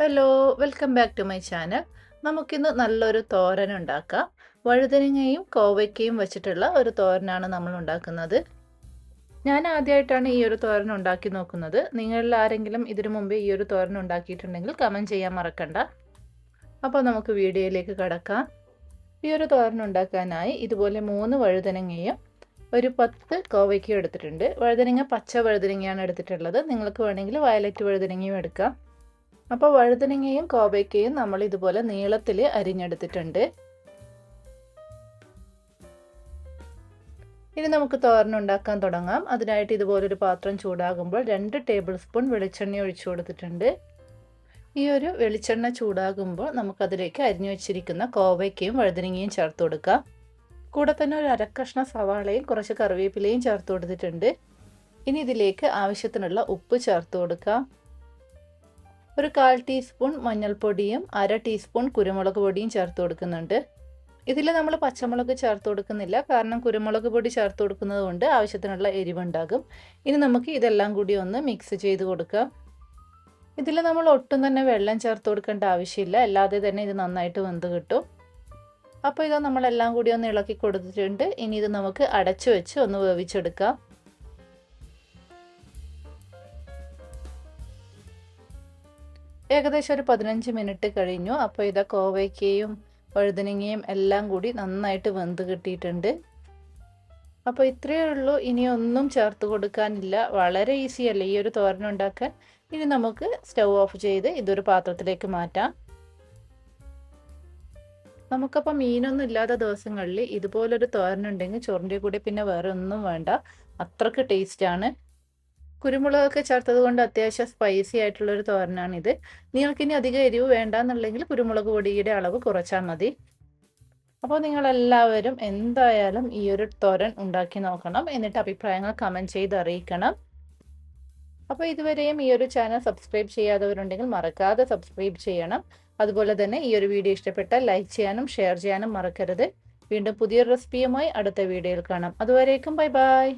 Hello, welcome back to my channel. നമുക്കിന്ന് നല്ലൊരു തോരൻ ഉണ്ടാക്കാം. വഴുതനങ്ങയും കോവയ്ക്കയും വെച്ചിട്ടുള്ള ഒരു തോരനാണ് നമ്മൾ ഉണ്ടാക്കുന്നത്. ഞാൻ ആദ്യമായിട്ടാണ് ഈ ഒരു തോരൻ ഉണ്ടാക്കി നോക്കുന്നത്. നിങ്ങളിൽ ആരെങ്കിലും ഇതിനു മുമ്പേ ഈ ഒരു തോരൻ ഉണ്ടാക്കിയിട്ടുണ്ടെങ്കിൽ കമൻറ്റ് ചെയ്യാൻ മറക്കണ്ട. അപ്പോൾ നമുക്ക് വീഡിയോയിലേക്ക് കടക്കാം. ഈ ഒരു തോരൻ ഉണ്ടാക്കാനായി ഇതുപോലെ 3 വഴുതനങ്ങയും ഒരു 10 കോവയ്ക്കയും എടുത്തിട്ടുണ്ട്. വഴുതനങ്ങ പച്ച വഴുതനങ്ങയാണ് എടുത്തിട്ടുള്ളത്. നിങ്ങൾക്ക് വേണമെങ്കിൽ വയലറ്റ് വഴുതനങ്ങയും എടുക്കാം. അപ്പോൾ വഴുതനങ്ങയും കോവയ്ക്കയും നമ്മൾ ഇതുപോലെ നീളത്തിൽ അരിഞ്ഞെടുത്തിട്ടുണ്ട്. ഇനി നമുക്ക് തോരൻ ഉണ്ടാക്കാൻ തുടങ്ങാം. അതിനായിട്ട് ഇതുപോലൊരു പാത്രം ചൂടാകുമ്പോൾ 2 ടേബിൾ സ്പൂൺ വെളിച്ചെണ്ണ ഒഴിച്ചു കൊടുത്തിട്ടുണ്ട്. ഈ ഒരു വെളിച്ചെണ്ണ ചൂടാകുമ്പോൾ നമുക്കതിലേക്ക് അരിഞ്ഞു വെച്ചിരിക്കുന്ന കോവയ്ക്കയും വഴുതനങ്ങയും ചേർത്ത് കൊടുക്കാം. കൂടെ തന്നെ ഒരു അരക്കഷ്ണം സവാളയും കുറച്ച് കറിവേപ്പിലയും ചേർത്ത് കൊടുത്തിട്ടുണ്ട്. ഇനി ഇതിലേക്ക് ആവശ്യത്തിനുള്ള ഉപ്പ് ചേർത്ത് കൊടുക്കാം. ഒരു 1/4 ടീസ്പൂൺ മഞ്ഞൾപ്പൊടിയും 1/2 ടീസ്പൂൺ കുരുമുളക് പൊടിയും ചേർത്ത് കൊടുക്കുന്നുണ്ട്. ഇതിൽ നമ്മൾ പച്ചമുളക് ചേർത്ത് കൊടുക്കുന്നില്ല, കാരണം കുരുമുളക് പൊടി ചേർത്ത് കൊടുക്കുന്നത് കൊണ്ട് ആവശ്യത്തിനുള്ള എരിവുണ്ടാകും. ഇനി നമുക്ക് ഇതെല്ലാം കൂടി ഒന്ന് മിക്സ് ചെയ്ത് കൊടുക്കാം. ഇതിൽ നമ്മൾ ഒട്ടും തന്നെ വെള്ളം ചേർത്ത് കൊടുക്കേണ്ട ആവശ്യമില്ല, അല്ലാതെ തന്നെ ഇത് നന്നായിട്ട് വെന്ത് കിട്ടും. അപ്പോൾ ഇത് നമ്മളെല്ലാം കൂടി ഒന്ന് ഇളക്കി കൊടുത്തിട്ടുണ്ട്. ഇനി ഇത് നമുക്ക് അടച്ചു വെച്ച് ഒന്ന് വേവിച്ചെടുക്കാം. ഏകദേശം ഒരു 15 മിനിറ്റ് കഴിഞ്ഞു. അപ്പോൾ ഇതാ കോവയ്ക്കയും വഴുതനങ്ങയും എല്ലാം കൂടി നന്നായിട്ട് വെന്ത് കിട്ടിയിട്ടുണ്ട്. അപ്പോൾ ഇത്രയേ ഉള്ളൂ, ഇനി ഒന്നും ചേർത്ത് കൊടുക്കാനില്ല. വളരെ ഈസി അല്ലേ ഈ ഒരു തോരൻ ഉണ്ടാക്കാൻ. ഇനി നമുക്ക് സ്റ്റൗ ഓഫ് ചെയ്ത് ഇതൊരു പാത്രത്തിലേക്ക് മാറ്റാം. നമുക്കപ്പോൾ മീനൊന്നും ഇല്ലാത്ത ദിവസങ്ങളിൽ ഇതുപോലൊരു തോരൻ ഉണ്ടെങ്കിൽ ചോറിൻ്റെ കൂടെ പിന്നെ വേറെ ഒന്നും വേണ്ട, അത്രയ്ക്ക് ടേസ്റ്റാണ്. കുരുമുളകൊക്കെ ചേർത്തത് കൊണ്ട് അത്യാവശ്യം സ്പൈസി ആയിട്ടുള്ളൊരു തോരനാണിത്. നിങ്ങൾക്കിനി അധികം എരിവ് വേണ്ടാന്നുണ്ടെങ്കിൽ കുരുമുളക് പൊടിയുടെ അളവ് കുറച്ചാൽ മതി. അപ്പോൾ നിങ്ങളെല്ലാവരും എന്തായാലും ഈ ഒരു തോരൻ ഉണ്ടാക്കി നോക്കണം. എന്നിട്ട് അഭിപ്രായങ്ങൾ കമൻറ്റ് ചെയ്ത് അറിയിക്കണം. അപ്പോൾ ഇതുവരെയും ഈ ഒരു ചാനൽ സബ്സ്ക്രൈബ് ചെയ്യാത്തവരുണ്ടെങ്കിൽ മറക്കാതെ സബ്സ്ക്രൈബ് ചെയ്യണം. അതുപോലെ തന്നെ ഈ ഒരു വീഡിയോ ഇഷ്ടപ്പെട്ടാൽ ലൈക്ക് ചെയ്യാനും ഷെയർ ചെയ്യാനും മറക്കരുത്. വീണ്ടും പുതിയൊരു റെസിപ്പിയുമായി അടുത്ത വീഡിയോയിൽ കാണാം. അതുവരേക്കും ബൈ ബൈ.